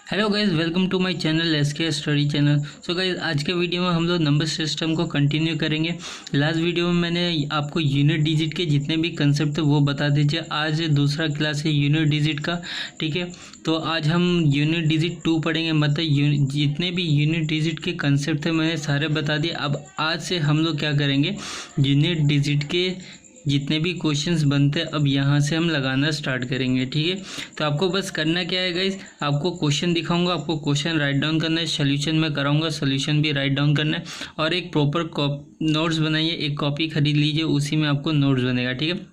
Hello guys, welcome to my channel SK study channel. So guys, आज के video में हम लोग नंबर सिस्टम को कंटिन्यू करेंगे। लास्ट वीडियो में मैंने आपको यूनिट डिजिट के जितने भी कंसेप्ट थे वो बता दीजिए। आज दूसरा क्लास है यूनिट डिजिट का, ठीक है। तो आज हम यूनिट डिजिट 2 पढ़ेंगे, मतलब जितने भी यूनिट डिजिट के कंसेप्ट थे मैंने सारे बता दिए। अब आज से हम लोग क्या करेंगे, यूनिट डिजिट के जितने भी क्वेश्चंस बनते हैं अब यहाँ से हम लगाना स्टार्ट करेंगे, ठीक है। तो आपको बस करना क्या है गाइस, आपको क्वेश्चन दिखाऊंगा, आपको क्वेश्चन राइट डाउन करना है, सोल्यूशन में कराऊंगा, सोल्यूशन भी राइट डाउन करना है, और एक प्रॉपर नोट्स बनाइए, एक कॉपी खरीद लीजिए, उसी में आपको नोट्स बनेगा, ठीक है।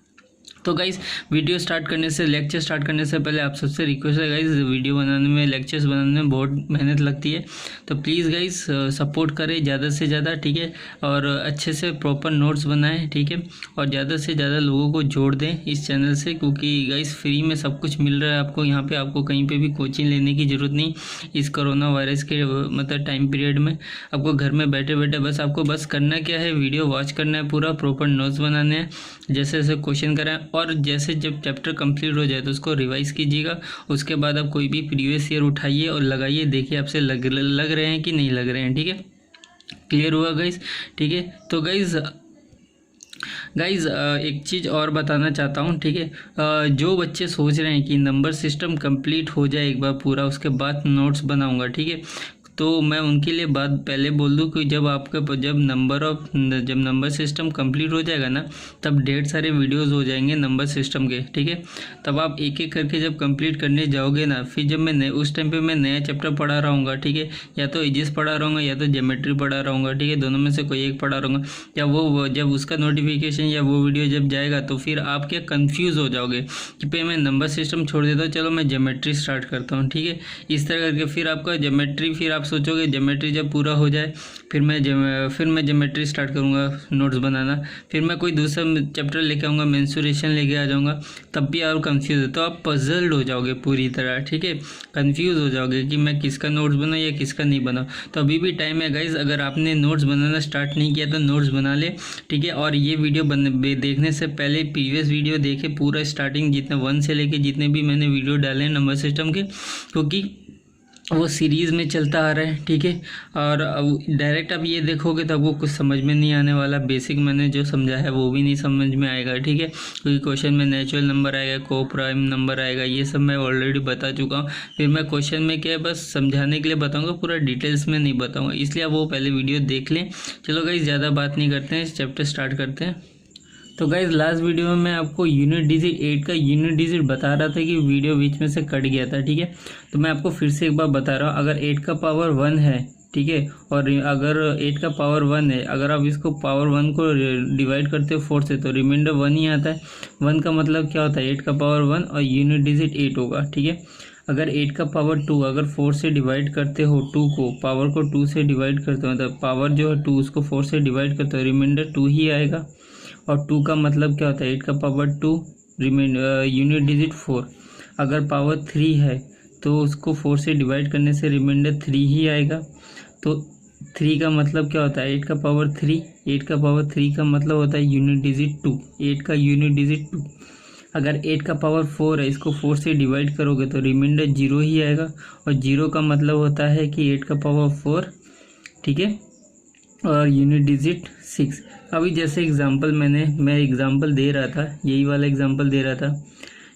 तो गाइज़, वीडियो स्टार्ट करने से, लेक्चर स्टार्ट करने से पहले आप सबसे रिक्वेस्ट है गाइज़, वीडियो बनाने में, लेक्चर्स बनाने में बहुत मेहनत लगती है, तो प्लीज़ गाइज़ सपोर्ट करें ज़्यादा से ज़्यादा, ठीक है। और अच्छे से प्रॉपर नोट्स बनाएं, ठीक है। और ज़्यादा से ज़्यादा लोगों को जोड़ दें इस चैनल से, क्योंकि गाइज़ फ्री में सब कुछ मिल रहा है आपको यहाँ पे। आपको कहीं पे भी कोचिंग लेने की ज़रूरत नहीं इस कोरोना वायरस के मतलब टाइम पीरियड में। आपको घर में बैठे बैठे बस करना क्या है, वीडियो वॉच करना है, पूरा प्रॉपर नोट्स बनाने हैं, जैसे जैसे क्वेश्चन कराएं, और जैसे जब चैप्टर कंप्लीट हो जाए तो उसको रिवाइज कीजिएगा। उसके बाद आप कोई भी प्रीवियस ईयर उठाइए और लगाइए, देखिए आपसे लग रहे हैं कि नहीं लग रहे हैं, ठीक है। क्लियर हुआ गाइज, ठीक है। तो गाइज एक चीज़ और बताना चाहता हूँ, ठीक है। जो बच्चे सोच रहे हैं कि नंबर सिस्टम कंप्लीट हो जाए एक बार पूरा, उसके बाद नोट्स बनाऊंगा, ठीक है, तो मैं उनके लिए बात पहले बोल दूं कि जब नंबर सिस्टम कंप्लीट हो जाएगा ना, तब ढेर सारे वीडियोस हो जाएंगे नंबर सिस्टम के, ठीक है। तब आप एक एक करके जब कंप्लीट करने जाओगे ना, फिर जब मैं उस टाइम पे मैं नया चैप्टर पढ़ा रहूँगा, ठीक है, या तो एजिस पढ़ा रहूँगा या तो ज्योमेट्री पढ़ा रहूँगा, ठीक है, दोनों में से कोई एक पढ़ा रहूँगा। या वो जब उसका नोटिफिकेशन या वो वीडियो जब जाएगा तो फिर आप क्या कन्फ्यूज़ हो जाओगे कि पे मैं नंबर सिस्टम छोड़ देता हूँ, चलो मैं ज्योमेट्री स्टार्ट करता हूँ, ठीक है। इस तरह करके फिर आपका ज्योमेट्री, फिर आप सोचोगे ज्योमेट्री जब पूरा हो जाए फिर मैं ज्योमेट्री स्टार्ट करूँगा नोट्स बनाना, फिर मैं कोई दूसरा चैप्टर लेके आऊँगा, मेंसुरेशन लेके आ जाऊँगा, तब भी आप कंफ्यूज हो, तो आप पजल्ड हो जाओगे पूरी तरह, ठीक है। कंफ्यूज हो जाओगे कि मैं किसका नोट्स बनाऊँ या किसका नहीं बनाऊँ। तो अभी भी टाइम है गाइज, अगर आपने नोट्स बनाना स्टार्ट नहीं किया तो नोट्स बना ले, ठीक है। और ये वीडियो देखने से पहले प्रीवियस वीडियो देखे, पूरा स्टार्टिंग जितने 1 से लेके जितने भी मैंने वीडियो डाले हैं नंबर सिस्टम के, क्योंकि वो सीरीज़ में चलता आ रहा है, ठीक है। और डायरेक्ट आप ये देखोगे तो आपको कुछ समझ में नहीं आने वाला, बेसिक मैंने जो समझा है वो भी नहीं समझ में आएगा, ठीक है। क्योंकि क्वेश्चन में नेचुरल नंबर आएगा, को प्राइम नंबर आएगा, ये सब मैं ऑलरेडी बता चुका हूँ। फिर मैं क्वेश्चन में क्या है बस समझाने के लिए बताऊँगा, पूरा डिटेल्स में नहीं बताऊँगा, इसलिए आप वो पहले वीडियो देख लें। चलो गाइस, ज़्यादा बात नहीं करते हैं, चैप्टर स्टार्ट करते हैं। तो गाइज, लास्ट वीडियो में मैं आपको यूनिट डिजिट 8 का यूनिट डिजिट बता रहा था कि वीडियो बीच में से कट गया था, ठीक है। तो मैं आपको फिर से एक बार बता रहा हूँ, अगर 8 का पावर 1 है, ठीक है, और अगर 8 का पावर 1 है, अगर आप इसको पावर 1 को डिवाइड करते हो 4 से तो रिमाइंडर 1 ही आता है। 1 का मतलब क्या होता है, 8 का पावर 1 और यूनिट डिजिट 8 होगा, ठीक है। अगर 8 का पावर 2 अगर 4 से डिवाइड करते हो, 2 को पावर को 2 से डिवाइड करते हो, मतलब पावर जो है 2 उसको 4 से डिवाइड करते हो, रिमाइंडर 2 ही आएगा। और 2 का मतलब क्या होता है, 8 का पावर 2 यूनिट डिजिट 4। अगर पावर 3 है तो उसको 4 से डिवाइड करने से रिमाइंडर 3 ही आएगा। तो 3 का मतलब क्या होता है, 8 का पावर 3, 8 का पावर 3 का मतलब होता है यूनिट डिजिट 2, 8 का यूनिट डिजिट 2। अगर 8 का पावर 4 है, इसको 4 से डिवाइड करोगे तो रिमाइंडर 0 ही आएगा, और 0 का मतलब होता है कि 8 का पावर 4, ठीक है, और यूनिट डिजिट 6। अभी जैसे मैं एग्जांपल दे रहा था, यही वाला एग्जांपल दे रहा था,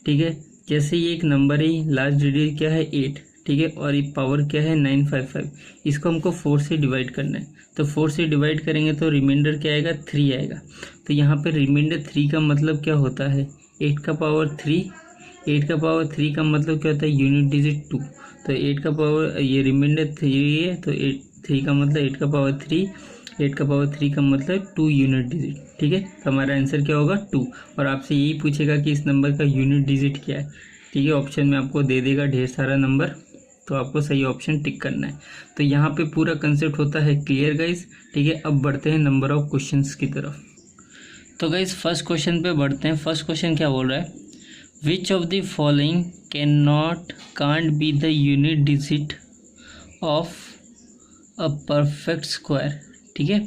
ठीक है। जैसे ये एक नंबर है, लास्ट डिजिट क्या है 8, ठीक है, और ये पावर क्या है 955, इसको हमको 4 से डिवाइड करना है। तो 4 से डिवाइड करेंगे तो रिमाइंडर क्या आएगा, 3 आएगा। तो यहाँ पे रिमाइंडर 3 का मतलब क्या होता है, 8 का पावर 3, 8 का पावर 3 का मतलब क्या होता है यूनिट डिजिट 2। तो 8 का पावर, ये रिमाइंडर 3 है, तो 3 का मतलब 8 का पावर 3, 8 का पावर 3 का मतलब 2 यूनिट डिजिट, ठीक है। तो हमारा आंसर क्या होगा 2। और आपसे यही पूछेगा कि इस नंबर का यूनिट डिजिट क्या है, ठीक है। ऑप्शन में आपको दे देगा ढेर सारा नंबर, तो आपको सही ऑप्शन टिक करना है। तो यहाँ पे पूरा कंसेप्ट होता है क्लियर गाइस, ठीक है। अब बढ़ते हैं नंबर ऑफ क्वेश्चंस की तरफ। तो गाइस, फर्स्ट क्वेश्चन पे बढ़ते हैं। फर्स्ट क्वेश्चन क्या बोल रहा है, which of the following can't be the unit digit of a perfect square, ठीक है।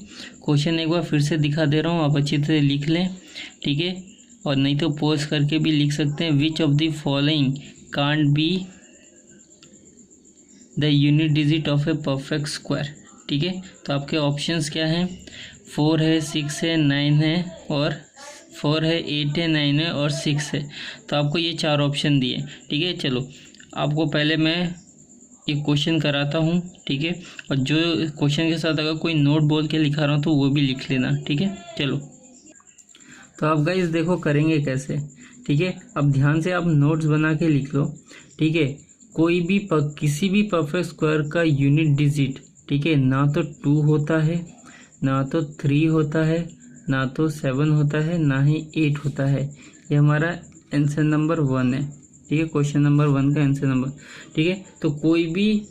क्वेश्चन एक बार फिर से दिखा दे रहा हूँ, आप अच्छी तरह लिख लें, ठीक है, और नहीं तो पॉज करके भी लिख सकते हैं। Which of the following can't be the unit digit of a perfect square. ठीक है, तो आपके ऑप्शंस क्या हैं? 4 है, 6 है, 9 है और 4 है, 8 है, 9 है और 6 है। तो आपको ये 4 ऑप्शन दिए। ठीक है, चलो आपको पहले मैं एक क्वेश्चन कराता हूँ। ठीक है, और जो क्वेश्चन के साथ अगर कोई नोट बोल के लिखा रहा हूँ तो वो भी लिख लेना। ठीक है, चलो तो आप गाइस देखो करेंगे कैसे। ठीक है, अब ध्यान से आप नोट्स बना के लिख लो। ठीक है, कोई भी किसी भी परफेक्ट स्क्वायर का यूनिट डिजिट, ठीक है, ना तो 2 होता है, ना तो 3 होता है, ना तो 7 होता है, ना ही 8 होता है। ये हमारा आंसर नंबर 1 है। ठीक है, क्वेश्चन नंबर 1 का आंसर नंबर। ठीक है, तो कोई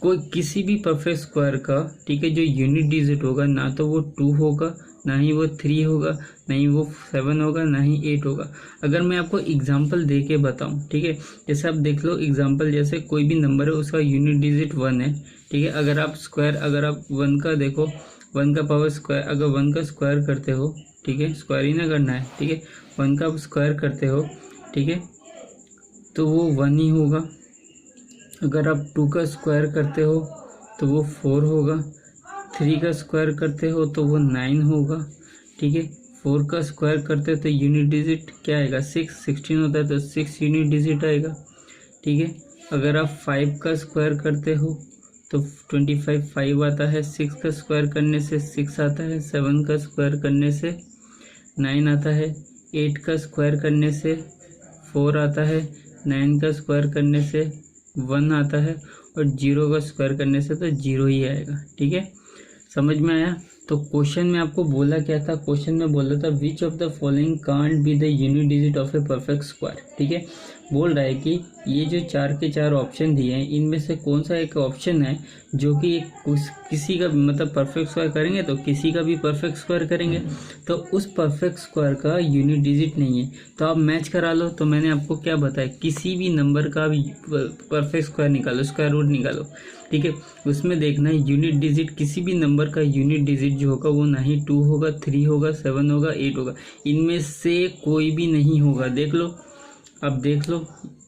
किसी भी परफेक्ट स्क्वायर का, ठीक है, जो यूनिट डिजिट होगा ना तो वो 2 होगा, ना ही वो 3 होगा, ना ही वो 7 होगा, ना ही 8 होगा। अगर मैं आपको एग्जांपल दे के बताऊं, ठीक है, जैसे आप देख लो एग्जांपल, जैसे कोई भी नंबर है उसका यूनिट डिजिट 1 है। ठीक है, अगर आप 1 का देखो, 1 का पावर स्क्वायर, अगर 1 का स्क्वायर करते हो, ठीक है, स्क्वायर ही ना करना है, ठीक है, 1 का स्क्वायर करते हो, ठीक है, तो वो 1 ही होगा। अगर आप 2 का स्क्वायर करते हो तो वो 4 होगा। 3 का स्क्वायर करते हो तो वो 9 होगा। ठीक है, 4 का स्क्वायर करते हो तो यूनिट डिजिट क्या आएगा? 16 होता है तो 6 यूनिट डिजिट आएगा। ठीक है, अगर आप 5 का स्क्वायर करते हो तो 5 आता है। 6 का स्क्वायर करने से 6 आता है। 7 का स्क्वायर करने से 9 आता है। 8 का स्क्वायर करने से 4 आता है। 9 का स्क्वायर करने से 1 आता है और 0 का स्क्वायर करने से तो 0 ही आएगा। ठीक है, समझ में आया? तो क्वेश्चन में आपको बोला क्या था? क्वेश्चन में बोला था which of the following can't be the unit digit of a perfect square. ठीक है, बोल रहा है कि ये जो 4 के 4 ऑप्शन दिए हैं इनमें से कौन सा एक ऑप्शन है जो कि किसी का मतलब परफेक्ट स्क्वायर करेंगे तो किसी का भी परफेक्ट स्क्वायर करेंगे, तो उस परफेक्ट स्क्वायर का यूनिट डिजिट नहीं है। तो आप मैच करा लो। तो मैंने आपको क्या बताया, किसी भी नंबर का भी परफेक्ट स्क्वायर निकालो, स्क्वायर रूट निकालो। ठीक है, उसमें देखना है यूनिट डिजिट, किसी भी नंबर का यूनिट डिजिट जो होगा वो ना ही 2 होगा, 3 होगा, 7 होगा, 8 होगा, इनमें से कोई भी नहीं होगा। देख लो, अब देख लो,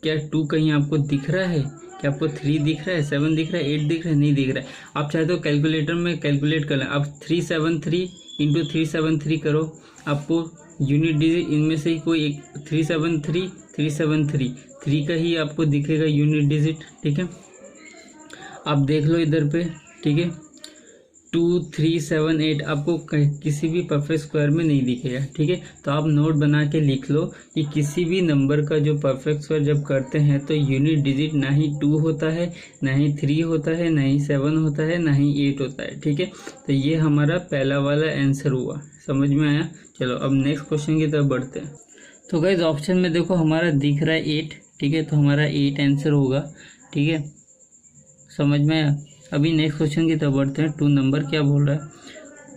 क्या 2 कहीं आपको दिख रहा है? क्या आपको 3 दिख रहा है, 7 दिख रहा है, 8 दिख रहा है? नहीं दिख रहा है। आप चाहे तो कैलकुलेटर में कैलकुलेट कर लें। आप 373 इंटू 373 करो, आपको यूनिट डिजिट इनमें से ही कोई एक 373 373 3 का ही आपको दिखेगा यूनिट डिजिट। ठीक है, आप देख लो इधर पे। ठीक है, 2 3 7 8 आपको किसी भी परफेक्ट स्क्वायर में नहीं दिखेगा। ठीक है, तो आप नोट बना के लिख लो कि किसी भी नंबर का जो परफेक्ट स्क्वायर जब करते हैं तो यूनिट डिजिट ना ही 2 होता है, ना ही 3 होता है, ना ही 7 होता है, ना ही 8 होता है। ठीक है, तो ये हमारा पहला वाला आंसर हुआ। समझ में आया? चलो अब नेक्स्ट क्वेश्चन की तरफ बढ़ते हैं। तो गाइस ऑप्शन में देखो हमारा दिख रहा है 8। ठीक है, तो हमारा 8 आंसर होगा। ठीक है, समझ में आया? अभी नेक्स्ट क्वेश्चन की तरफ बढ़ते हैं। 2 नंबर क्या बोल रहा है?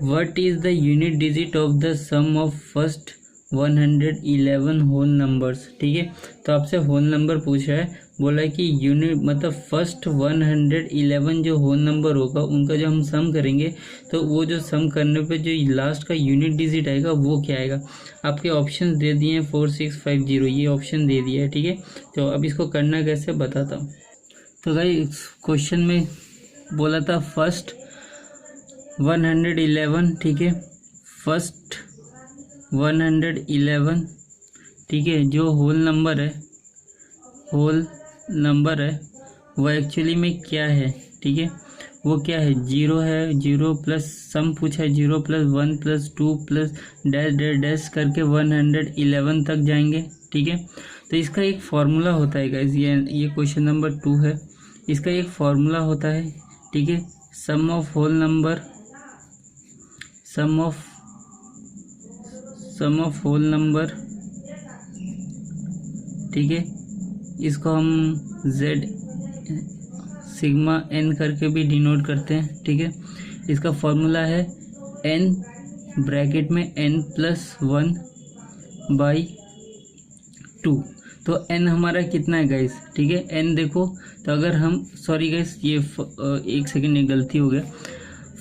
What is the unit digit of the sum of first 111 whole numbers. ठीक है, तो आपसे होल नंबर पूछ रहा है। बोला है कि यूनिट मतलब फर्स्ट 111 जो होल नंबर होगा उनका जो हम सम करेंगे तो वो जो सम करने पे जो लास्ट का यूनिट डिजिट आएगा वो क्या आएगा। आपके ऑप्शन दे दिए हैं 4 6 5 0, ये ऑप्शन दे दिया है। ठीक है, तो अब इसको करना कैसे बताता हूँ। तो गाइस क्वेश्चन में बोला था फर्स्ट 111। ठीक है, फर्स्ट 111। ठीक है, जो होल नंबर है वो एक्चुअली में क्या है? ठीक है, वो क्या है? 0 है। 0 प्लस सम पूछा है, 0 plus 1 plus 2 plus dash dash dash करके 111 तक जाएंगे। ठीक है, तो इसका एक फॉर्मूला होता है गाइस। ये क्वेश्चन नंबर 2 है। इसका एक फॉर्मूला होता है। ठीक है, sum of whole number, sum of whole number. ठीक है, इसको हम z सिग्मा n करके भी डिनोट करते हैं। ठीक है, इसका फॉर्मूला है n ब्रैकेट में n प्लस 1 बाई 2। तो n हमारा कितना है गाइस? ठीक है, n देखो, तो अगर हम सॉरी गाइस ये एक सेकंड, ये गलती हो गया।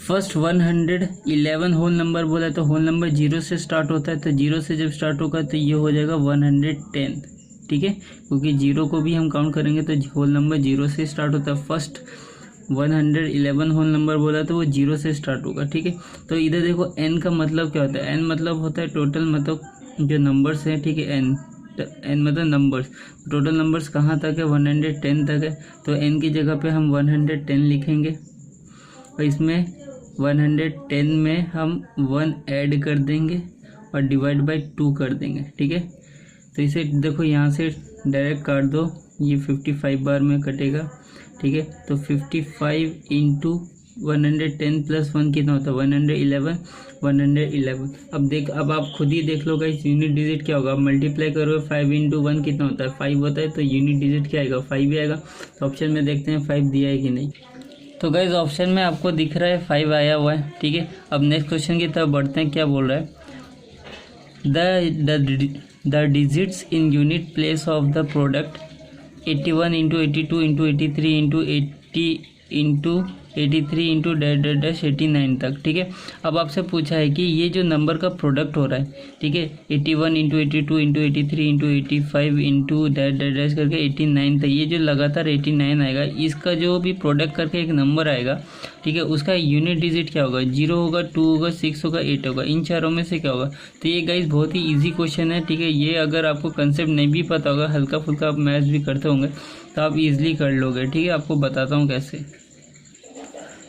फर्स्ट 111 होल नंबर बोला तो होल नंबर 0 से स्टार्ट होता है, तो 0 से जब स्टार्ट होगा तो ये हो जाएगा 110। ठीक है, क्योंकि 0 को भी हम काउंट करेंगे तो होल नंबर 0 से स्टार्ट होता है। फर्स्ट 111 होल नंबर बोला तो वो 0 से स्टार्ट होगा, ठीक है। तो इधर देखो n का मतलब क्या होता है, n मतलब होता है टोटल, मतलब जो नंबर्स हैं, ठीक है। n मतलब नंबर्स, टोटल नंबर्स कहाँ तक है, 110 तक है। तो n की जगह पे हम 110 लिखेंगे और इसमें 110 में हम 1 ऐड कर देंगे और डिवाइड बाय 2 कर देंगे, ठीक है। तो इसे देखो यहाँ से डायरेक्ट काट दो, ये 55 बार में कटेगा, ठीक है। तो 55 इंटू 110 प्लस 1 कितना होता है, 111। अब आप खुद ही देख लो गाइस, यूनिट डिजिट क्या होगा। आप मल्टीप्लाई करोगे 5 इंटू 1 कितना होता है, 5 होता है। तो यूनिट डिजिट क्या आएगा, 5 ही आएगा। तो ऑप्शन में देखते हैं 5 दिया है कि नहीं। तो गाइस ऑप्शन में आपको दिख रहा है 5 आया हुआ है, ठीक है। अब नेक्स्ट क्वेश्चन की तरफ बढ़ते हैं। क्या बोल रहा है, the digits in unit place of the product 81 into 82 into 83 into 80 into 83 into dash 89 तक, ठीक है। अब आपसे पूछा है कि ये जो नंबर का प्रोडक्ट हो रहा है, ठीक है, 81 into 82 into 83 into 85 into dash करके 89 तक, ये जो लगातार 89 आएगा, इसका जो भी प्रोडक्ट करके एक नंबर आएगा, ठीक है, उसका यूनिट डिजिट क्या होगा, 0 होगा, 2 होगा, 6 होगा, 8 होगा। इन चारों में से क्या होगा। तो ये गाइस बहुत ही ईजी क्वेश्चन है, ठीक है। ये अगर आपको कंसेप्ट नहीं भी पता होगा, हल्का फुल्का आप मैथ्स भी करते होंगे, तो आप इजीली कर लोगे, ठीक है। आपको बताता हूँ कैसे।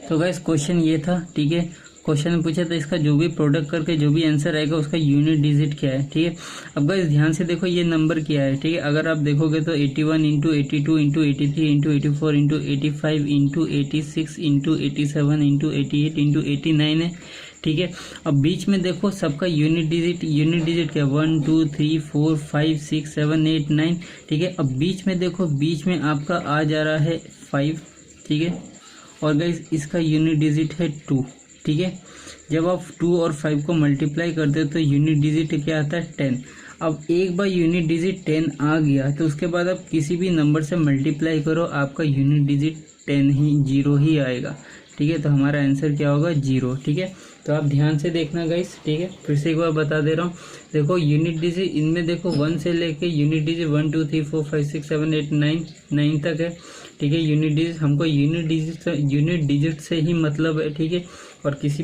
तो गाइस क्वेश्चन ये था, ठीक है। क्वेश्चन में पूछा था इसका जो भी प्रोडक्ट करके जो भी आंसर आएगा उसका यूनिट डिजिट क्या है, ठीक है। अब गाइस ध्यान से देखो ये नंबर क्या है, ठीक है। अगर आप देखोगे तो 81 into 82 into 83 into 84 into 85 into 86 into 87 into 88 into 89 है, ठीक है। अब बीच में देखो सबका यूनिट डिजिट क्या है, 1 2 3 4 5 6 7 8 9, ठीक है। अब बीच में देखो, बीच में आपका आ जा रहा है 5, ठीक है। और गाइस इसका यूनिट डिजिट है 2, ठीक है। जब आप 2 और 5 को मल्टीप्लाई करते हो तो यूनिट डिजिट क्या आता है, 10। अब एक बार यूनिट डिजिट 10 आ गया तो उसके बाद आप किसी भी नंबर से मल्टीप्लाई करो, आपका यूनिट डिजिट 10 ही, 0 ही आएगा, ठीक है। तो हमारा आंसर क्या होगा, 0, ठीक है। तो आप ध्यान से देखना गाइस, ठीक है। फिर से एक बार बता दे रहा हूँ, देखो यूनिट डिजिट इनमें देखो 1 से लेके यूनिट डिजिट 1 2 3 4 5 6 7 8 9 तक है, ठीक है। यूनिट डिजिट हमको यूनिट डिजिट से ही मतलब है, ठीक है। और किसी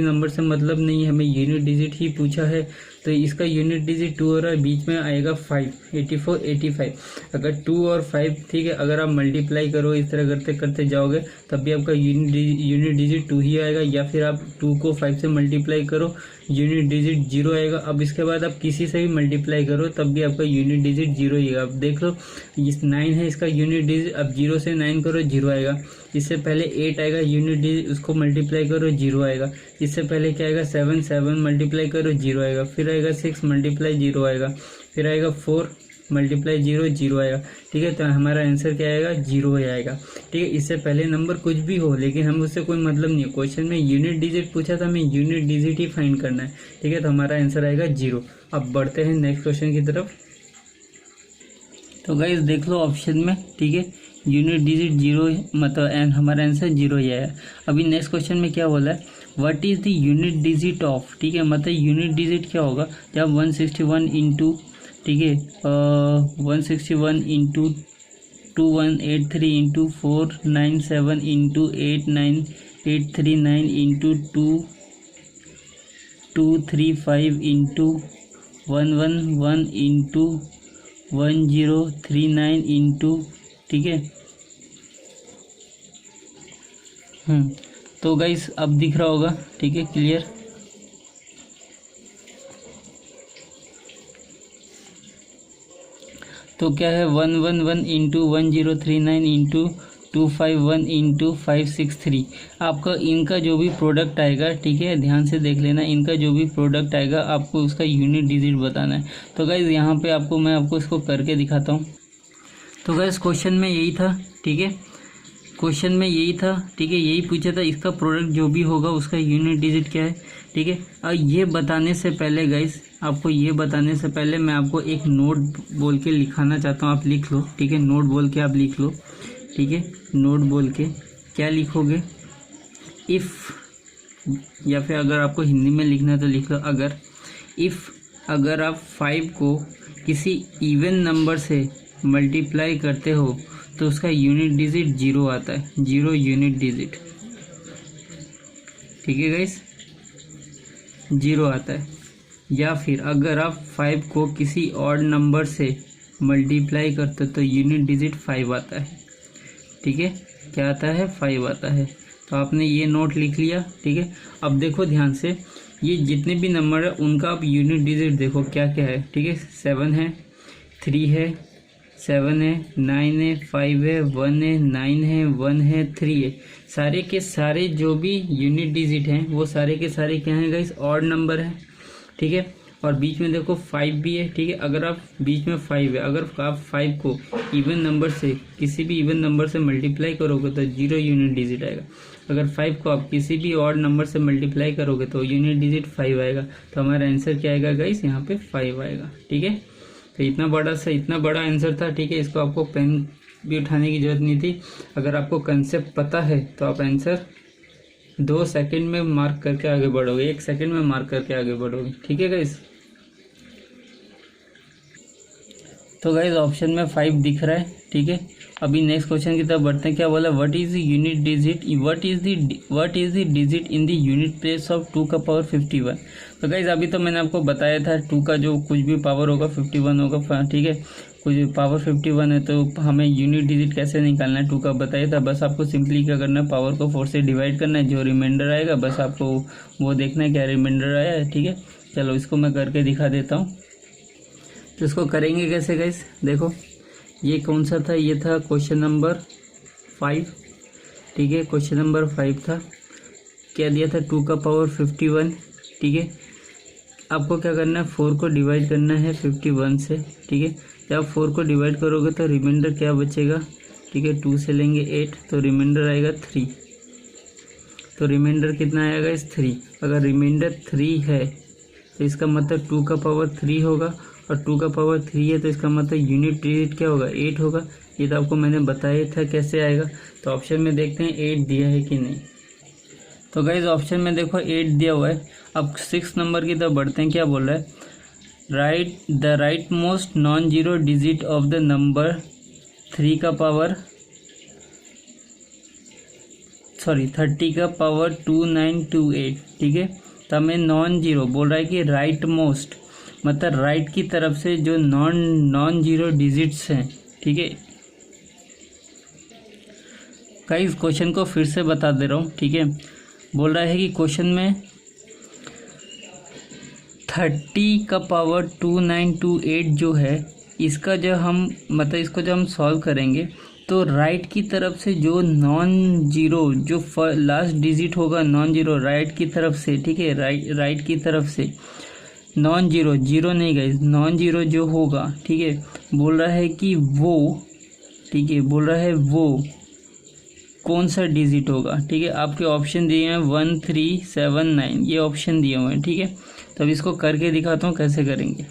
नंबर से मतलब नहीं है, हमें यूनिट डिजिट ही पूछा है। तो इसका यूनिट डिजिट 2 हो रहा है, बीच में आएगा 5, 84 85। अगर 2 और 5, ठीक है, अगर आप मल्टीप्लाई करो इस तरह करते करते जाओगे तब भी आपका यूनिट डिजिट 2 ही आएगा, या फिर आप 2 को 5 से मल्टीप्लाई करो, यूनिट डिजिट 0 आएगा। अब इसके बाद आप किसी से भी मल्टीप्लाई करो तब भी आपका यूनिट डिजिट 0 ही आएगा। अब देख लो इस 9 है, इसका यूनिट डिजिट, अब 0 से 9 करो 0 आएगा। इससे पहले 8 आएगा, यूनिट डिजिट उसको मल्टीप्लाई करो 0 आएगा। इससे पहले क्या आएगा, 7 मल्टीप्लाई करो 0 आएगा। फिर आएगा 6 मल्टीप्लाई 0 आएगा। फिर आएगा 4 मल्टीप्लाई 0 आएगा, ठीक है। तो हमारा आंसर क्या आएगा, 0 ही आएगा, ठीक है। इससे पहले नंबर कुछ भी हो, लेकिन हम उससे कोई मतलब नहीं है। क्वेश्चन में यूनिट डिजिट पूछा था, हमें यूनिट डिजिट ही फाइंड करना है, ठीक है। तो हमारा आंसर आएगा 0। अब बढ़ते हैं नेक्स्ट क्वेश्चन की तरफ। तो गाइस देख लो ऑप्शन में, ठीक है, यूनिट डिजिट 0 मतलब हमारा आंसर 0 ही आया। अभी नेक्स्ट क्वेश्चन में क्या बोला है, what is the unit digit of, ठीक है, मतलब यूनिट डिजिट क्या होगा जब 161 इंटू, ठीक है, 161 into 2183 into 497 into 89839 into 2235 into 111 into 1039 into, ठीक है। तो गाइस अब दिख रहा होगा, ठीक है, क्लियर। तो क्या है, 111 इंटू 1039 इंटू 251 इंटू 563। आपका इनका जो भी प्रोडक्ट आएगा, ठीक है, ध्यान से देख लेना, इनका जो भी प्रोडक्ट आएगा आपको उसका यूनिट डिजिट बताना है। तो गाइस यहाँ पे मैं आपको इसको करके दिखाता हूँ। तो गाइस क्वेश्चन में यही था, ठीक है, क्वेश्चन में यही था, ठीक है, यही पूछा था इसका प्रोडक्ट जो भी होगा उसका यूनिट डिजिट क्या है, ठीक है। और ये बताने से पहले गाइस, आपको ये बताने से पहले मैं आपको एक नोट बोल के लिखाना चाहता हूँ, आप लिख लो, ठीक है। नोट बोल के आप लिख लो, ठीक है। नोट बोल के क्या लिखोगे, इफ़, या फिर अगर आपको हिंदी में लिखना है तो लिख लो अगर। इफ़ अगर आप 5 को किसी इवन नंबर से मल्टीप्लाई करते हो तो उसका यूनिट डिजिट 0 आता है, 0 यूनिट डिजिट, ठीक है गाइस, 0 आता है। या फिर अगर आप 5 को किसी ऑड नंबर से मल्टीप्लाई करते हो तो यूनिट डिजिट 5 आता है, ठीक है, क्या आता है, 5 आता है। तो आपने ये नोट लिख लिया, ठीक है। अब देखो ध्यान से, ये जितने भी नंबर है उनका आप यूनिट डिजिट देखो क्या क्या है, ठीक है। 7 है, 3 है, 7 है, 9 है, 5 है, 1 है, 9 है, 1 है, 3 है। सारे के सारे जो भी यूनिट डिजिट हैं वो सारे के सारे क्या हैं गाइस, ऑड नंबर है, ठीक है। और बीच में देखो 5 भी है, ठीक है। अगर आप बीच में 5 है, अगर आप 5 को इवन नंबर से, किसी भी इवन नंबर से मल्टीप्लाई करोगे तो 0 यूनिट डिजिट आएगा। अगर 5 को आप किसी भी ऑड नंबर से मल्टीप्लाई करोगे तो यूनिट डिजिट 5 आएगा। तो हमारा आंसर क्या आएगा गाइस, यहाँ पे 5 आएगा, ठीक है। तो इतना बड़ा आंसर था, ठीक है। इसको आपको पेन भी उठाने की जरूरत नहीं थी। अगर आपको कंसेप्ट पता है तो आप आंसर 2 सेकंड में मार्क करके आगे बढ़ोगे, 1 सेकंड में मार्क करके आगे बढ़ोगे, ठीक है गाइस। तो गाइस ऑप्शन में 5 दिख रहा है, ठीक है। अभी नेक्स्ट क्वेश्चन की तरफ बढ़ते हैं। क्या बोला, what is the unit digit, what is the digit in the unit place of 2 का पावर 51। तो गाइस अभी तो मैंने आपको बताया था 2 का जो कुछ भी पावर होगा 51 होगा, ठीक है। कुछ पावर 51 है तो हमें यूनिट डिजिट कैसे निकालना है 2 का बताया था। बस आपको सिंपली क्या करना है, पावर को 4 से डिवाइड करना है, जो रिमाइंडर आएगा बस आपको वो देखना है क्या रिमाइंडर आया है, ठीक है। चलो इसको मैं करके दिखा देता हूँ। तो इसको करेंगे कैसे गाइस, देखो ये कौन सा था, ये था क्वेश्चन नंबर 5, ठीक है। क्वेश्चन नंबर 5 था, क्या दिया था 2 का पावर 51, ठीक है। आपको क्या करना है, 4 को डिवाइड करना है 51 से, ठीक है। जब आप 4 को डिवाइड करोगे तो रिमाइंडर क्या बचेगा, ठीक है। 2 से लेंगे 8 तो रिमाइंडर आएगा 3। तो रिमाइंडर कितना आएगा इस 3। अगर रिमाइंडर 3 है तो इसका मतलब 2 का पावर 3 होगा, और 2 का पावर 3 है तो इसका मतलब यूनिट डिजिट क्या होगा, 8 होगा। ये तो आपको मैंने बताया था कैसे आएगा। तो ऑप्शन में देखते हैं 8 दिया है कि नहीं। तो गाइज ऑप्शन में देखो 8 दिया हुआ है। अब 6 नंबर की तरफ बढ़ते हैं। क्या बोल रहा है, right the right most non zero digit of the number 30 का पावर 2928, ठीक है। तो हमें नॉन जीरो बोल रहा है कि राइट मोस्ट मतलब राइट की तरफ से जो नॉन जीरो डिजिट्स हैं, ठीक है। गाइस क्वेश्चन को फिर से बता दे रहा हूँ, ठीक है। बोल रहा है कि क्वेश्चन में 30 का पावर 2928 जो है, इसका जो हम मतलब इसको जब हम सॉल्व करेंगे तो राइट की तरफ से जो नॉन जीरो जो लास्ट डिजिट होगा नॉन जीरो राइट की तरफ से, ठीक है। राइट की तरफ से नॉन जीरो, जीरो नहीं गाइस, नॉन जीरो जो होगा, ठीक है। बोल रहा है कि वो, ठीक है, बोल रहा है वो कौन सा डिजिट होगा, ठीक है। आपके ऑप्शन दिए हैं 1 3 7 9, ये ऑप्शन दिए हुए हैं, ठीक है। तो अब इसको करके दिखाता हूँ कैसे करेंगे।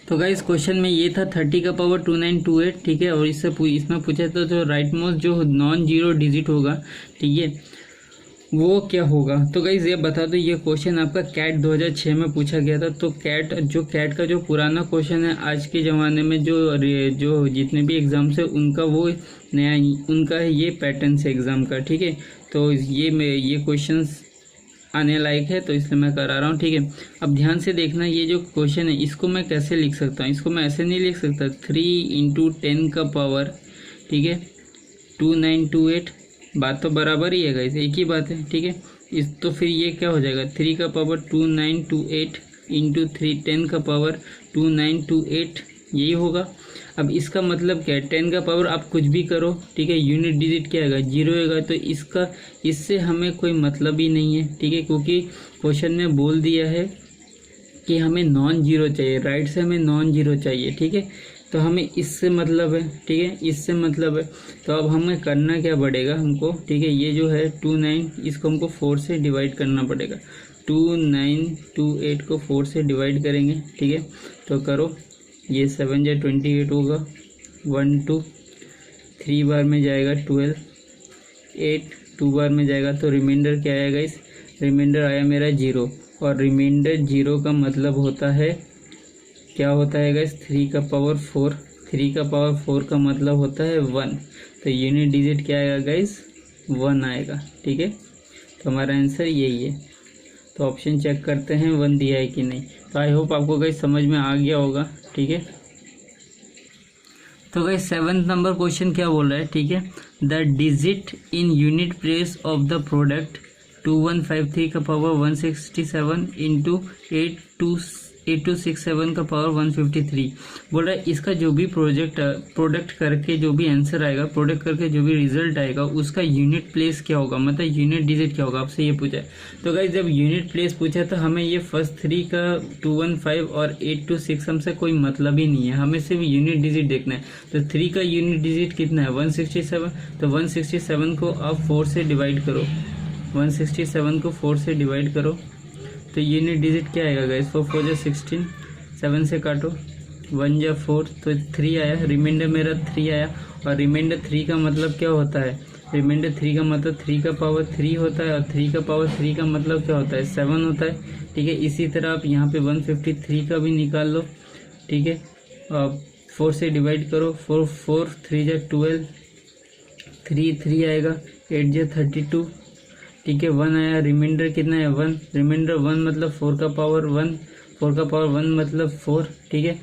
तो गाइस क्वेश्चन में ये था 30 का पावर 2928, ठीक है। और इसमें पूछा था जो राइट मोस्ट जो नॉन जीरो डिजिट होगा, ठीक है, वो क्या होगा। तो गाइज ये बता दो, ये क्वेश्चन आपका कैट 2006 में पूछा गया था। तो कैट का जो पुराना क्वेश्चन है, आज के ज़माने में जो जितने भी एग्ज़ाम्स है उनका वो नया उनका है ये पैटर्न से एग्ज़ाम का, ठीक है। तो ये क्वेश्चंस आने लायक है तो इसलिए मैं करा रहा हूँ, ठीक है। अब ध्यान से देखना, ये जो क्वेश्चन है इसको मैं कैसे लिख सकता हूँ। इसको मैं ऐसे नहीं लिख सकता 3 × 10 का पावर, ठीक है, 2928, बात तो बराबर ही है गाइस, एक ही बात है, ठीक है। इस तो फिर ये क्या हो जाएगा 3 का पावर 2928 × 3 10 का पावर 2928, यही होगा। अब इसका मतलब क्या है, 10 का पावर आप कुछ भी करो, ठीक है, यूनिट डिजिट क्या आएगा, 0 आएगा। तो इससे हमें कोई मतलब ही नहीं है, ठीक है, क्योंकि क्वेश्चन में बोल दिया है कि हमें नॉन जीरो चाहिए, राइट से हमें नॉन जीरो चाहिए, ठीक है। तो हमें इससे मतलब है, ठीक है, इससे मतलब है। तो अब हमें करना क्या पड़ेगा हमको, ठीक है, ये जो है 29 इसको हमको 4 से डिवाइड करना पड़ेगा। 2928 को 4 से डिवाइड करेंगे, ठीक है। तो करो, ये 7 या 28 होगा, 1 2 3 बार में जाएगा 12, 8 2 बार में जाएगा। तो रिमाइंडर क्या आएगा, इस रिमाइंडर आया मेरा 0, और रिमाइंडर 0 का मतलब होता है क्या होता है गाइस 3 का पावर 4, 3 का पावर 4 का मतलब होता है 1, तो यूनिट डिजिट क्या आएगा गाइस 1 आएगा। ठीक है, तो हमारा आंसर यही है। तो ऑप्शन चेक करते हैं 1 दिया है कि नहीं। तो आई होप आपको गाइस समझ में आ गया होगा। ठीक है, तो गाइस 7th नंबर क्वेश्चन क्या बोल रहा है। ठीक है, the digit in unit place of the product 2153 का पावर 167 इंटू 8267 का पावर 153 बोल रहा है। इसका जो भी प्रोडक्ट करके जो भी आंसर आएगा, प्रोडक्ट करके जो भी रिजल्ट आएगा, उसका यूनिट प्लेस क्या होगा, मतलब यूनिट डिजिट क्या होगा, आपसे ये पूछा है। तो गाइस जब यूनिट प्लेस पूछा तो हमें ये फर्स्ट 3 का 215 और 826 हमसे कोई मतलब ही नहीं है, हमें सिर्फ यूनिट डिजिट देखना है। तो 3 का यूनिट डिजिट कितना है 167, तो 167 को आप 4 से डिवाइड करो, 167 को 4 से डिवाइड करो तो यूनिट डिजिट क्या आएगा गाइस 4 4 जा 16, 7 से काटो 1 जा 4 तो 3 आया, रिमाइंडर मेरा 3 आया। और रिमाइंडर 3 का मतलब क्या होता है, रिमाइंडर 3 का मतलब 3 का पावर 3 होता है, और 3 का पावर 3 का मतलब क्या होता है 7 होता है। ठीक है, इसी तरह आप यहाँ पे 153 का भी निकाल लो। ठीक है, 4 से डिवाइड करो, 4 4 3 जा 12, 3 आएगा, 8 जा 32। ठीक है, 1 आया, रिमाइंडर कितना है 1, रिमाइंडर 1 मतलब 4 का पावर 1, 4 का पावर 1 मतलब 4। ठीक है,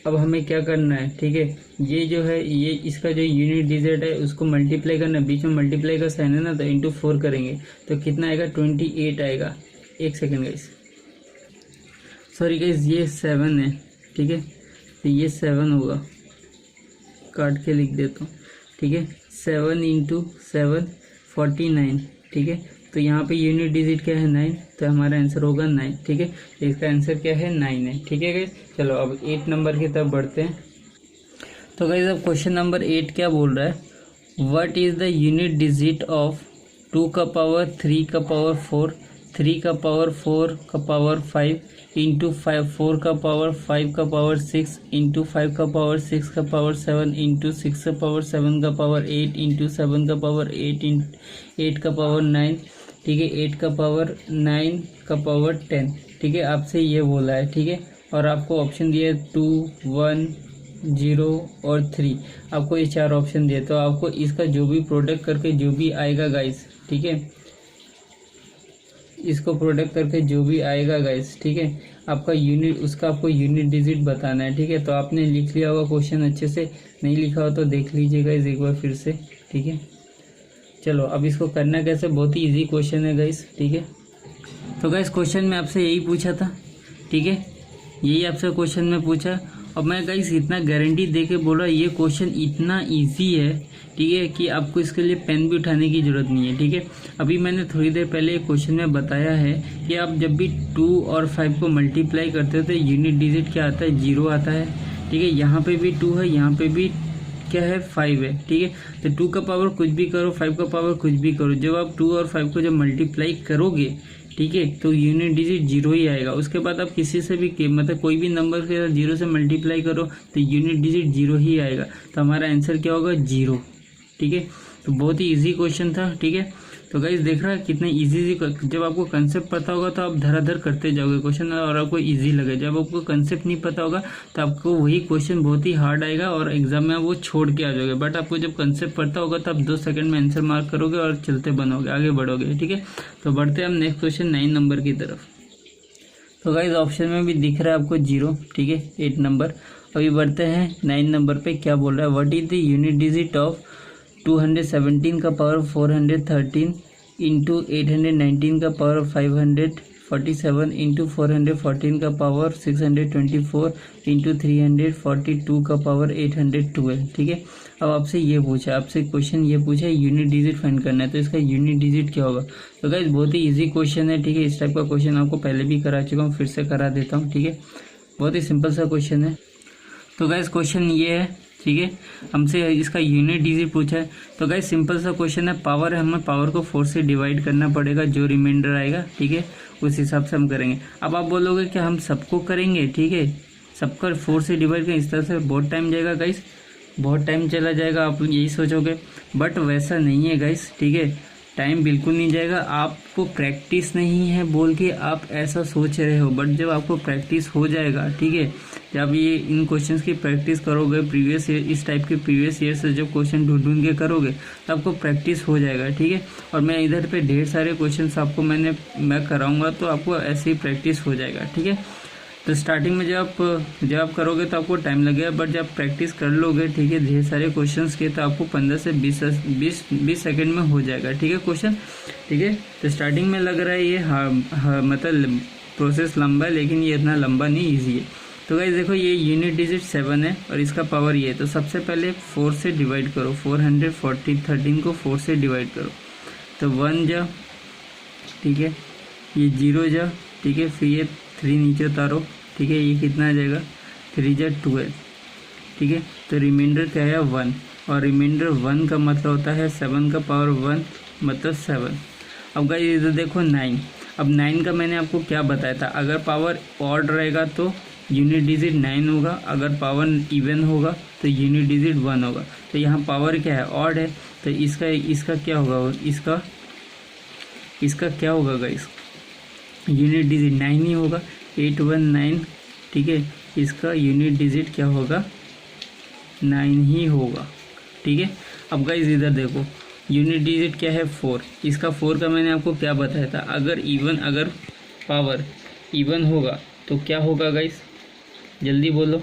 अब हमें क्या करना है। ठीक है, ये जो है ये इसका जो यूनिट डिजिट है उसको मल्टीप्लाई करना है, बीच में मल्टीप्लाई का साइन है ना, तो इंटू 4 करेंगे तो कितना आएगा 28 आएगा। एक सेकेंड गाइस, सॉरी गाइस ये 7 है। ठीक है, तो ये 7 होगा, काट के लिख देता हूँ। ठीक है, 7 इंटू 7 49। ठीक है, तो यहाँ पे यूनिट डिजिट क्या है 9, तो हमारा आंसर होगा 9। ठीक है, तो इसका आंसर क्या है 9 है। ठीक है गाइस, चलो अब 8 नंबर की तरफ बढ़ते हैं। तो गाइस अब क्वेश्चन नंबर 8 क्या बोल रहा है, what is the unit digit of 2 का पावर 3 का पावर 4, 3 का पावर 4 का पावर 5 इंटू 4 का पावर 5 का पावर 6 इंटू 5 का पावर 6 का पावर 7 इंटू 6 का पावर 7 का पावर 8 इंटू 7 का पावर 8 का पावर 9। ठीक है, 8 का पावर 9 का पावर 10। ठीक है, आपसे ये बोला है। ठीक है, और आपको ऑप्शन दिया है 2 1 0 और 3, आपको ये 4 ऑप्शन दिए। तो आपको इसका जो भी प्रोडक्ट करके जो भी आएगा गाइस, ठीक है, इसको प्रोडक्ट करके जो भी आएगा गाइस, ठीक है, आपका यूनिट उसका आपको यूनिट डिजिट बताना है। ठीक है, तो आपने लिख लिया होगा क्वेश्चन अच्छे से, नहीं लिखा हो तो देख लीजिए गाइस एक बार फिर से। ठीक है, चलो अब इसको करना कैसे, बहुत ही इजी क्वेश्चन है गाइस। ठीक है, तो गाइस क्वेश्चन में आपसे यही पूछा था। ठीक है, यही आपसे क्वेश्चन में पूछा, और मैं गाइस इतना गारंटी दे के बोल रहा ये क्वेश्चन इतना इजी है। ठीक है, कि आपको इसके लिए पेन भी उठाने की ज़रूरत नहीं है। ठीक है, अभी मैंने थोड़ी देर पहले एक क्वेश्चन में बताया है कि आप जब भी 2 और 5 को मल्टीप्लाई करते हो तो यूनिट डिजिट क्या आता है 0 आता है। ठीक है, यहाँ पे भी 2 है, यहाँ पे भी क्या है 5 है। ठीक है, तो 2 का पावर कुछ भी करो, 5 का पावर कुछ भी करो, जब आप 2 और 5 को जब मल्टीप्लाई करोगे, ठीक है, तो यूनिट डिजिट 0 ही आएगा। उसके बाद आप किसी से भी मतलब कोई भी नंबर के 0 से मल्टीप्लाई करो तो यूनिट डिजिट 0 ही आएगा। तो हमारा आंसर क्या होगा 0। ठीक है, तो बहुत ही इजी क्वेश्चन था। ठीक है, तो गाइस देख रहा है कितने इजी, जब आपको कंसेप्ट पता होगा तो आप धराधर करते जाओगे क्वेश्चन और आपको इजी लगे। जब आपको कंसेप्ट नहीं पता होगा तो आपको वही क्वेश्चन बहुत ही हार्ड आएगा और एग्जाम में वो छोड़ के आ जाओगे। बट आपको जब कंसेप्ट पता होगा तो आप 2 सेकंड में आंसर मार्क करोगे और चलते बनोगे, आगे बढ़ोगे। ठीक है, तो बढ़ते हैं हम नेक्स्ट क्वेश्चन 9 नंबर की तरफ। तो गाइस ऑप्शन में भी दिख रहा है आपको 0। ठीक है, 8 नंबर। अभी बढ़ते हैं 9 नंबर पे, क्या बोल रहा है, what is the unit digit of 217 का पावर 413 इंटू 819 का पावर 547 इंटू 414 का पावर 624 इंटू 342 का पावर 812। ठीक है, अब आपसे ये पूछा, आपसे क्वेश्चन ये पूछा यूनिट डिजिट फाइंड करना है, तो इसका यूनिट डिजिट क्या होगा। तो गाइस बहुत ही इजी क्वेश्चन है। ठीक है, इस टाइप का क्वेश्चन आपको पहले भी करा चुका हूँ, फिर से करा देता हूँ। ठीक है, बहुत ही सिंपल सा क्वेश्चन है। तो गाइस क्वेश्चन ये है, ठीक है, हमसे इसका यूनिट डिजिट पूछा है। तो गाइस सिंपल सा क्वेश्चन है, पावर है, हमें पावर को 4 से डिवाइड करना पड़ेगा, जो रिमाइंडर आएगा। ठीक है, उस हिसाब से हम करेंगे। अब आप बोलोगे कि हम सबको करेंगे, ठीक है, सबका 4 से डिवाइड करें, इस तरह से बहुत टाइम जाएगा गाइस, बहुत टाइम चला जाएगा, आप यही सोचोगे। बट वैसा नहीं है गाइस। ठीक है, टाइम बिल्कुल नहीं जाएगा, आपको प्रैक्टिस नहीं है बोल के आप ऐसा सोच रहे हो, बट जब आपको प्रैक्टिस हो जाएगा, ठीक है, जब ये इन क्वेश्चंस की प्रैक्टिस करोगे, प्रीवियस ईयर इस टाइप के प्रीवियस ईयर से जब क्वेश्चन ढूंढ के करोगे तो आपको प्रैक्टिस हो जाएगा, ठीक है। और मैं इधर पे ढेर सारे क्वेश्चंस आपको मैं कराऊंगा, तो आपको ऐसे ही प्रैक्टिस हो जाएगा, ठीक है। तो स्टार्टिंग में जब आप करोगे तो आपको टाइम लगेगा, बट जब प्रैक्टिस कर लोगे, ठीक है, ढेर सारे क्वेश्चंस के, तो आपको 15 से 20 सेकंड में हो जाएगा, ठीक है क्वेश्चन, ठीक है। तो स्टार्टिंग में लग रहा है ये मतलब प्रोसेस लंबा है, लेकिन ये इतना लंबा नहीं, ईजी है। तो गाइस देखो, ये यूनिट डिजिट 7 है और इसका पावर ये है। तो सबसे पहले 4 से डिवाइड करो, 413 को 4 से डिवाइड करो, तो 1 जा, ठीक है, ये 0 जा, ठीक है, फिर ये 3 नीचे उतारो, ठीक है, ये कितना आ जाएगा, 3 जा 12, ठीक है। तो रिमाइंडर क्या है 1, और रिमाइंडर 1 का मतलब होता है 7 का पावर 1 मतलब 7। अब गाइस इधर देखो 9, अब 9 का मैंने आपको क्या बताया था, अगर पावर ऑड रहेगा तो यूनिट डिजिट 9 होगा, अगर पावर इवन होगा तो यूनिट डिजिट 1 होगा। तो यहाँ पावर क्या है, ऑड है, तो इसका क्या होगा, इसका क्या होगा गाइस, यूनिट डिजिट 9 ही होगा, 819, ठीक है, इसका यूनिट डिजिट क्या होगा, 9 ही होगा, ठीक है। अब गाइस इधर देखो, यूनिट डिजिट क्या है 4, इसका 4 का मैंने आपको क्या बताया था, अगर पावर इवन होगा तो क्या होगा गाइस, जल्दी बोलो,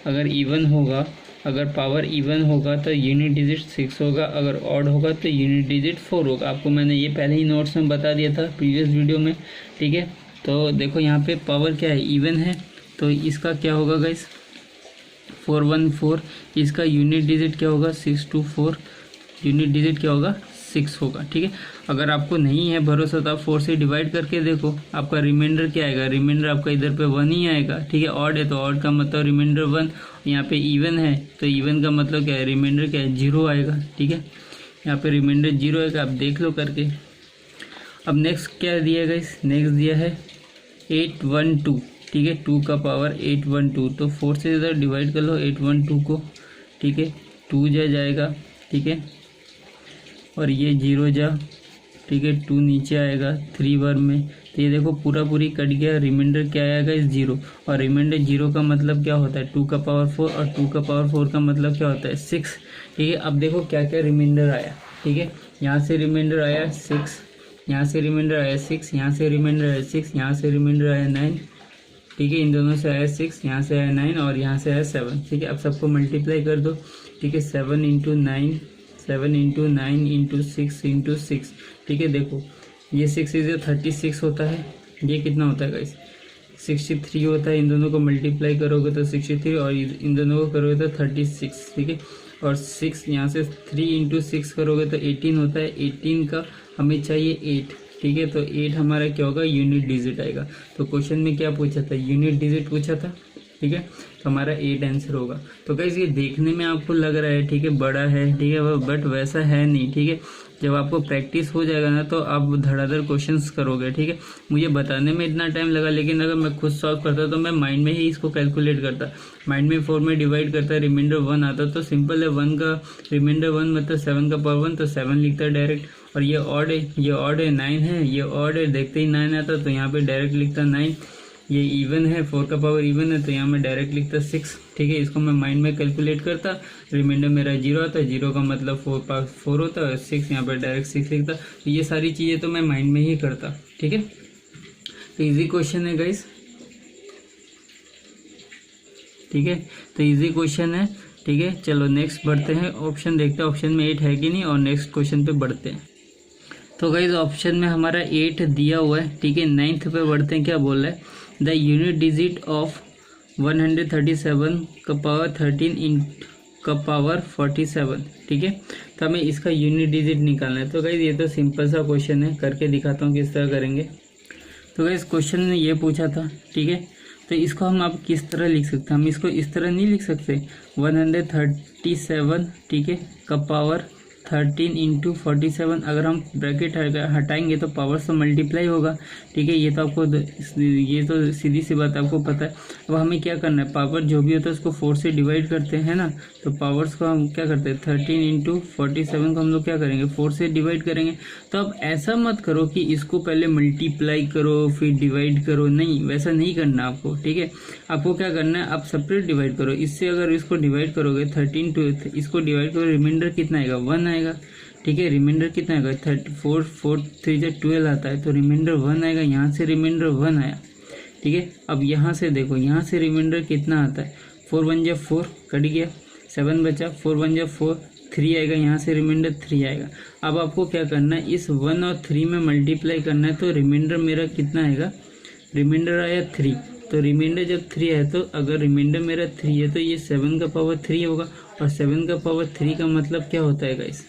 अगर पावर इवन होगा तो यूनिट डिजिट 6 होगा, अगर ऑड होगा तो यूनिट डिजिट 4 होगा। आपको मैंने ये पहले ही नोट्स में बता दिया था प्रीवियस वीडियो में, ठीक है। तो देखो यहाँ पे पावर क्या है, इवन है, तो इसका क्या होगा गाइस 414, इसका यूनिट डिजिट क्या होगा 624, यूनिट डिजिट क्या होगा 6 होगा, ठीक है। अगर आपको नहीं है भरोसा तो आप 4 से डिवाइड करके देखो, आपका रिमाइंडर क्या आएगा, रिमाइंडर आपका इधर पे 1 ही आएगा, ठीक है। ऑड है तो ऑड का मतलब रिमाइंडर 1, यहाँ पे इवन है तो इवन का मतलब क्या है, रिमाइंडर क्या है 0 आएगा, ठीक है। यहाँ पे रिमाइंडर 0 आएगा, आप देख लो करके। अब नेक्स्ट क्या दिया है, नेक्स्ट दिया है 812, ठीक है, 2 का पावर 812, तो 4 से इधर डिवाइड कर लो 812 को, ठीक है, 2 जाएगा, ठीक है, और ये 0 जा, ठीक है, 2 नीचे आएगा 3 बार में, तो ये देखो पूरी कट गया, रिमाइंडर क्या आएगा इस 0, और रिमाइंडर 0 का मतलब क्या होता है 2 का पावर 4, और 2 का पावर 4 का मतलब क्या होता है 6, ठीक है। अब देखो क्या क्या रिमाइंडर आया, ठीक है, यहाँ से रिमाइंडर आया 6, यहाँ से रिमाइंडर आया 6, यहाँ से रिमाइंडर आया 6, यहाँ से रिमाइंडर आया 9, ठीक है, इन दोनों से आया 6, यहाँ से आया 9 और यहाँ से आया 7, ठीक है। अब सबको मल्टीप्लाई कर दो, ठीक है, 7 इंटू 9 इंटू 6 इंटू 6, ठीक है। देखो ये 6 इज 36 होता है, ये कितना होता है गाइस 63 होता है, इन दोनों को मल्टीप्लाई करोगे तो 63 और इन दोनों को करोगे तो 36, ठीक है। और 6 यहाँ से 3 इंटू 6 करोगे तो 18 होता है, 18 का हमें चाहिए 8, ठीक है। तो 8 हमारा क्या होगा, यूनिट डिजिट आएगा। तो क्वेश्चन में क्या पूछा था, यूनिट डिजिट पूछा था, ठीक है, तो हमारा 8 आंसर होगा। तो गाइस ये देखने में आपको लग रहा है, ठीक है, बड़ा है, ठीक है, बट वैसा है नहीं, ठीक है। जब आपको प्रैक्टिस हो जाएगा ना तो आप धड़ाधड़ क्वेश्चंस करोगे, ठीक है। मुझे बताने में इतना टाइम लगा, लेकिन अगर मैं खुद सॉल्व करता तो मैं माइंड में ही इसको कैलकुलेट करता, माइंड में 4 में डिवाइड करता, रिमाइंडर 1 आता, तो सिंपल है, 1 का रिमाइंडर 1 मतलब 7 का पावर 1, तो 7 लिखता है डायरेक्ट। और ये ऑड है, 9 है, ये ऑड है, देखते ही 9 आता तो यहाँ पे डायरेक्ट लिखता 9। ये इवन है, 4 का पावर इवन है, तो यहाँ मैं डायरेक्ट लिखता 6, ठीक है। इसको मैं माइंड में कैलकुलेट करता, रिमाइंडर मेरा 0 आता, 0 का मतलब 4 होता है, 6 यहाँ पर डायरेक्ट 6 लिखता। तो ये सारी चीज़ें तो मैं माइंड में ही करता, ठीक है। तो इजी क्वेश्चन है गाइस, ठीक है, तो इजी क्वेश्चन है, ठीक है। चलो नेक्स्ट बढ़ते हैं, ऑप्शन देखते हैं ऑप्शन में 8 है कि नहीं, और नेक्स्ट क्वेश्चन पे बढ़ते हैं। तो गाइस ऑप्शन में हमारा 8 दिया हुआ है, ठीक है। 9th पे बढ़ते हैं, क्या बोल रहा है, द यूनिट डिजिट ऑफ 137 का पावर 13 इन का पावर 47, ठीक है। तो हमें इसका यूनिट डिजिट निकालना है। तो गाइस ये तो सिंपल सा क्वेश्चन है, करके दिखाता हूँ किस तरह करेंगे। तो गाइस क्वेश्चन ने ये पूछा था, ठीक है, तो इसको हम अब किस तरह लिख सकते हैं, हम इसको इस तरह नहीं लिख सकते, 137, ठीक है, का पावर 13 इंटू 47, अगर हम ब्रैकेट हटाएंगे तो पावर से मल्टीप्लाई होगा, ठीक है। ये तो आपको ये तो सीधी सी बात आपको पता है। अब हमें क्या करना है, पावर जो भी होता है उसको 4 से डिवाइड करते हैं ना, तो पावर्स को हम क्या करते हैं 13 इंटू 47 को हम लोग क्या करेंगे 4 से डिवाइड करेंगे। तो अब ऐसा मत करो कि इसको पहले मल्टीप्लाई करो फिर डिवाइड करो, नहीं वैसा नहीं करना आपको, ठीक है। आपको क्या करना है, आप सेपरेट डिवाइड करो। इससे अगर इसको डिवाइड करोगे 13 टू इसको डिवाइड करो, रिमाइंडर कितना आएगा 1 आएगा, ठीक है। रिमाइंडर कितना आएगा 34 4 3 जो 12 आता है, तो रिमाइंडर 1 आएगा। यहाँ से रिमाइंडर 1 आया, ठीक है। अब यहाँ से देखो, यहाँ से रिमाइंडर कितना आता है 4 1 जा 4 कट गया, 7 बचा, 4 1 जा 4 3 आएगा, यहाँ से रिमाइंडर 3 आएगा। अब आपको क्या करना है, इस 1 और 3 में मल्टीप्लाई करना है, तो रिमाइंडर मेरा कितना आएगा, रिमाइंडर आया 3। तो रिमाइंडर जब 3 है तो अगर रिमाइंडर मेरा 3 है तो ये 7 का पावर 3 होगा, और 7 का पावर 3 का मतलब क्या होता है गाइस,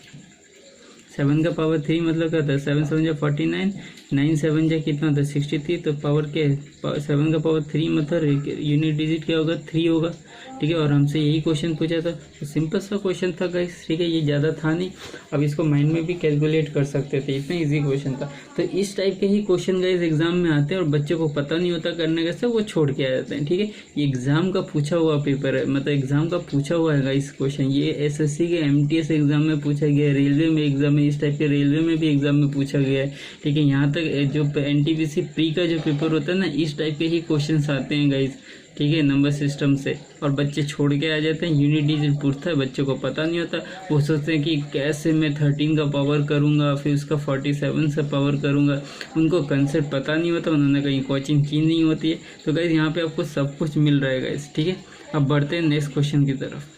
7 का पावर 3 मतलब क्या होता है, 7 7 जा 49, 9 7 जा कितना होता है 63, तो पावर क्या है 7 का पावर 3 मतलब यूनिट डिजिट क्या होगा 3 होगा, ठीक है। और हमसे यही क्वेश्चन पूछा था, तो सिंपल सा क्वेश्चन था गाइस, ठीक है। ये ज़्यादा था नहीं, अब इसको माइंड में भी कैलकुलेट कर सकते थे, इतना इजी क्वेश्चन था। तो इस टाइप के ही क्वेश्चन गाइस एग्जाम में आते हैं और बच्चे को पता नहीं होता करने का, सब वो छोड़ के आ जाते हैं, ठीक है। ये एग्जाम का पूछा हुआ पेपर है, मतलब एग्जाम का पूछा हुआ है गाइस क्वेश्चन। ये एसएससी के एमटीएस एग्जाम में पूछा गया है, रेलवे में एग्जाम में, इस टाइप के रेलवे में भी एग्जाम में पूछा गया है, ठीक है। यहाँ तक जो एनटीपीसी प्री का जो पेपर होता है ना, इस टाइप के ही क्वेश्चन आते हैं गाइस, ठीक है, नंबर सिस्टम से। और बच्चे छोड़ के आ जाते हैं, यूनिट डिजिट पूछता है, बच्चे को पता नहीं होता, वो सोचते हैं कि कैसे मैं 13 का पावर करूंगा फिर उसका 47 से पावर करूंगा, उनको कंसेप्ट पता नहीं होता, उन्होंने कहीं कोचिंग की नहीं होती है। तो गाइस यहाँ पे आपको सब कुछ मिल रहा है गाइस, ठीक है। अब बढ़ते हैं नेक्स्ट क्वेश्चन की तरफ।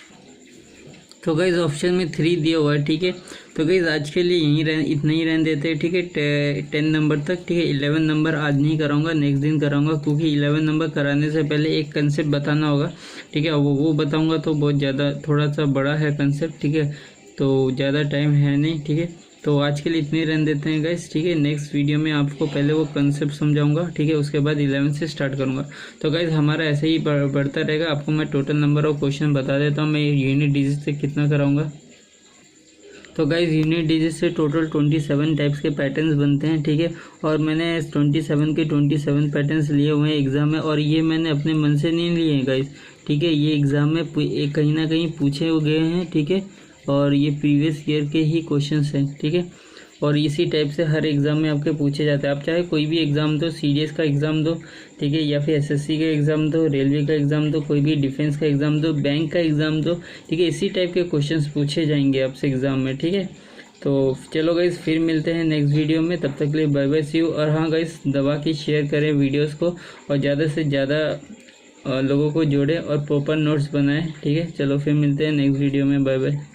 तो गाइज ऑप्शन में 3 दिया हुआ है, ठीक है। तो गाइज आज के लिए इतना ही रहने देते हैं, ठीक है। 10 नंबर तक, ठीक है। 11 नंबर आज नहीं कराऊंगा, नेक्स्ट दिन कराऊंगा, क्योंकि 11 नंबर कराने से पहले एक कंसेप्ट बताना होगा, ठीक है। वो बताऊंगा तो बहुत ज़्यादा थोड़ा सा बड़ा है कंसेप्ट, ठीक है, तो ज़्यादा टाइम है नहीं, ठीक है। तो आज के लिए इतने रहने देते हैं गाइस, ठीक है। नेक्स्ट वीडियो में आपको पहले वो कंसेप्ट समझाऊंगा, ठीक है, उसके बाद 11 से स्टार्ट करूंगा। तो गाइस हमारा ऐसे ही बढ़ता रहेगा। आपको मैं टोटल नंबर ऑफ क्वेश्चन बता देता हूँ, मैं यूनिट डिजिट से कितना कराऊंगा। तो गाइस यूनिट डिजिट से टोटल 27 टाइप्स के पैटर्न्स बनते हैं, ठीक है। और मैंने 27 के 27 पैटर्न्स लिए हुए हैं एग्जाम में, और ये मैंने अपने मन से नहीं लिए हैं गाइस, ठीक है। ये एग्जाम में कहीं ना कहीं पूछे गए हैं, ठीक है, और ये प्रीवियस ईयर के ही क्वेश्चंस हैं, ठीक है। और इसी टाइप से हर एग्ज़ाम में आपके पूछे जाते हैं। आप चाहे कोई भी एग्ज़ाम दो, सीडीएस का एग्ज़ाम दो, ठीक है, या फिर एसएससी का एग्ज़ाम दो, रेलवे का एग्ज़ाम दो, कोई भी डिफेंस का एग्ज़ाम दो, बैंक का एग्ज़ाम दो, ठीक है, इसी टाइप के क्वेश्चंस पूछे जाएंगे आपसे एग्ज़ाम में, ठीक है। तो चलो गाइस फिर मिलते हैं नेक्स्ट वीडियो में, तब तक के लिए बाय बाय, सी यू। और हाँ गाइस दबा के शेयर करें वीडियोज़ को, और ज़्यादा से ज़्यादा लोगों को जोड़ें और प्रॉपर नोट्स बनाएं, ठीक है। चलो फिर मिलते हैं नेक्स्ट वीडियो में, बाय बाय।